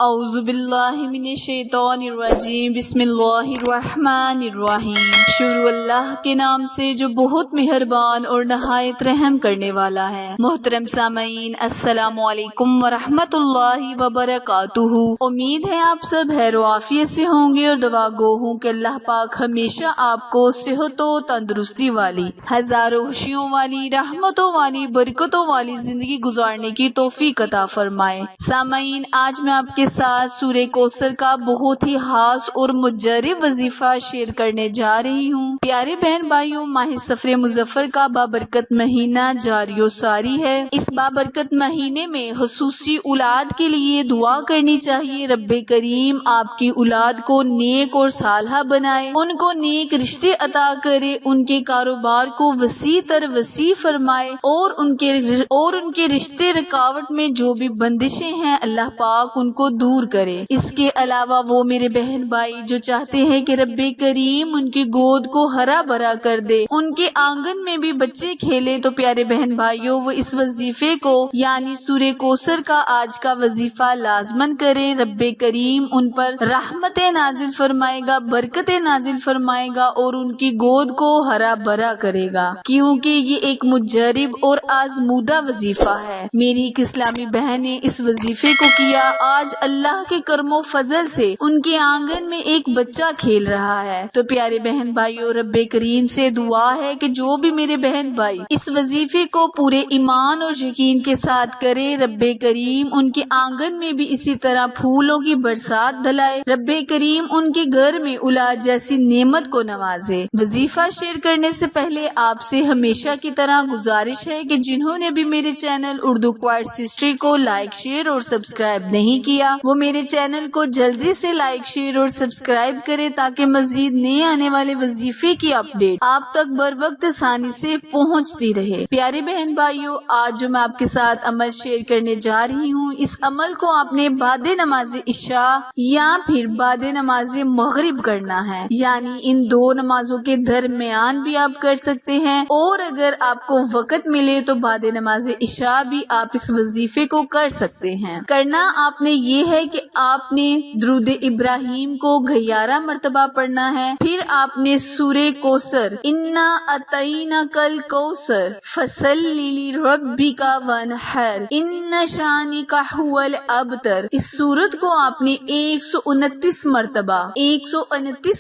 اعوذ باللہ من الشیطان الرجیم، بسم اللہ الرحمن الرحیم۔ شروع اللہ کے نام سے جو بہت مہربان اور نہایت رحم کرنے والا ہے۔ محترم سامعین، السلام علیکم ورحمۃ اللہ وبرکاتہ۔ امید ہے آپ سب خیر و عافیت سے ہوں گے اور دعا گو ہوں کہ اللہ پاک ہمیشہ آپ کو صحت و تندرستی والی، ہزاروں خوشیوں والی، رحمتوں والی، برکتوں والی زندگی گزارنے کی توفیق عطا فرمائے۔ سامعین، آج میں آپ کے ساتھ سورہ کوثر کا بہت ہی خاص اور مجرب وظیفہ شیئر کرنے جا رہی ہوں۔ پیارے بہن بھائیوں، ماہ سفر مظفر کا بابرکت مہینہ جاری و ساری ہے۔ اس بابرکت مہینے میں خصوصی اولاد کے لیے دعا کرنی چاہیے۔ رب کریم آپ کی اولاد کو نیک اور صالحہ بنائے، ان کو نیک رشتے عطا کرے، ان کے کاروبار کو وسیع تر وسیع فرمائے اور ان کے رشتے رکاوٹ میں جو بھی بندشیں ہیں اللہ پاک ان کو دور کرے۔ اس کے علاوہ وہ میرے بہن بھائی جو چاہتے ہیں کہ رب کریم ان کی گود کو ہرا بھرا کر دے، ان کے آنگن میں بھی بچے کھیلے، تو پیارے بہن بھائیوں وہ اس وظیفے کو یعنی سورہ کوثر کا آج کا وظیفہ لازمن کریں۔ رب کریم ان پر رحمت نازل فرمائے گا، برکت نازل فرمائے گا اور ان کی گود کو ہرا بھرا کرے گا، کیونکہ یہ ایک مجرب اور آزمودہ وظیفہ ہے۔ میری ایک اسلامی بہن نے اس وظیفے کو کیا، آج اللہ کے کرم و فضل سے ان کے آنگن میں ایک بچہ کھیل رہا ہے۔ تو پیارے بہن بھائیوں، رب کریم سے دعا ہے کہ جو بھی میرے بہن بھائی اس وظیفے کو پورے ایمان اور یقین کے ساتھ کرے، رب کریم ان کے آنگن میں بھی اسی طرح پھولوں کی برسات ڈلائے، رب کریم ان کے گھر میں اولاد جیسی نعمت کو نوازے۔ وظیفہ شیئر کرنے سے پہلے آپ سے ہمیشہ کی طرح گزارش ہے کہ جنہوں نے بھی میرے چینل اردو کوائٹس ہسٹری کو لائک، شیئر اور سبسکرائب نہیں کیا، وہ میرے چینل کو جلدی سے لائک، شیئر اور سبسکرائب کرے تاکہ مزید نئے آنے والے وظیفے کی اپڈیٹ آپ تک بر وقت آسانی سے پہنچتی رہے۔ پیارے بہن بھائیوں، آج جو میں آپ کے ساتھ عمل شیئر کرنے جا رہی ہوں، اس عمل کو آپ نے بعد نماز عشاء یا پھر بعد نماز مغرب کرنا ہے، یعنی ان دو نمازوں کے درمیان بھی آپ کر سکتے ہیں، اور اگر آپ کو وقت ملے تو بعد نماز عشاء بھی آپ اس وظیفے کو کر سکتے ہیں۔ کرنا آپ نے یہ ہے کہ آپ نے درود ابراہیم کو 11 مرتبہ پڑھنا ہے، پھر آپ نے سورہ کوثر انا اعطیناک الکوثر فصلی لربک وانحر ان شانک ھو الابتر، اس سورت کو آپ نے 129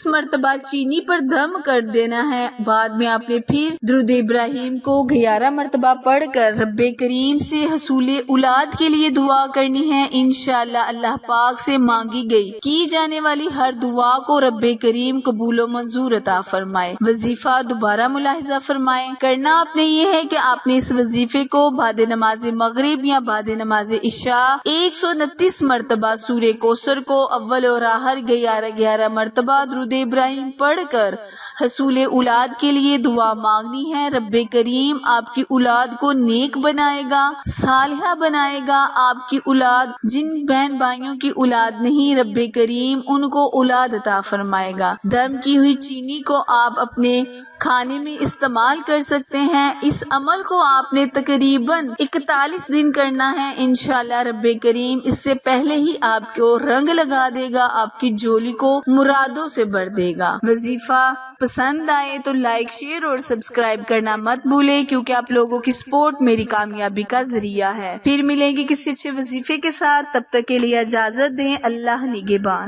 مرتبہ چینی پر دم کر دینا ہے۔ بعد میں آپ نے پھر درود ابراہیم کو 11 مرتبہ پڑھ کر رب کریم سے حصول اولاد کے لیے دعا کرنی ہے۔ انشاءاللہ اللہ پاک سے مانگی گئی کی جانے والی ہر دعا کو رب کریم قبول و منظور عطا فرمائے۔ وظیفہ دوبارہ ملاحظہ فرمائیں، کرنا آپ نے یہ ہے کہ آپ نے اس وظیفے کو بعد نماز مغرب یا بعد نماز عشاء 129 مرتبہ سورہ کوثر کو اول اور آخر 11 مرتبہ درود ابراہیم پڑھ کر حصول اولاد کے لیے دعا مانگنی ہے۔ رب کریم آپ کی اولاد کو نیک بنائے گا، صالحہ بنائے گا۔ آپ کی اولاد جن بہن بھائیوں کی اولاد نہیں، رب کریم ان کو اولاد عطا فرمائے گا۔ دم کی ہوئی چینی کو آپ اپنے کھانے میں استعمال کر سکتے ہیں۔ اس عمل کو آپ نے تقریباً 41 دن کرنا ہے۔ انشاءاللہ رب کریم اس سے پہلے ہی آپ کو رنگ لگا دے گا، آپ کی جولی کو مرادوں سے بھر دے گا۔ وظیفہ پسند آئے تو لائک، شیئر اور سبسکرائب کرنا مت بھولے، کیونکہ آپ لوگوں کی سپورٹ میری کامیابی کا ذریعہ ہے۔ پھر ملیں گے کسی اچھے وظیفے کے ساتھ، تب تک کے لیے اجازت دیں۔ اللہ نگہبان۔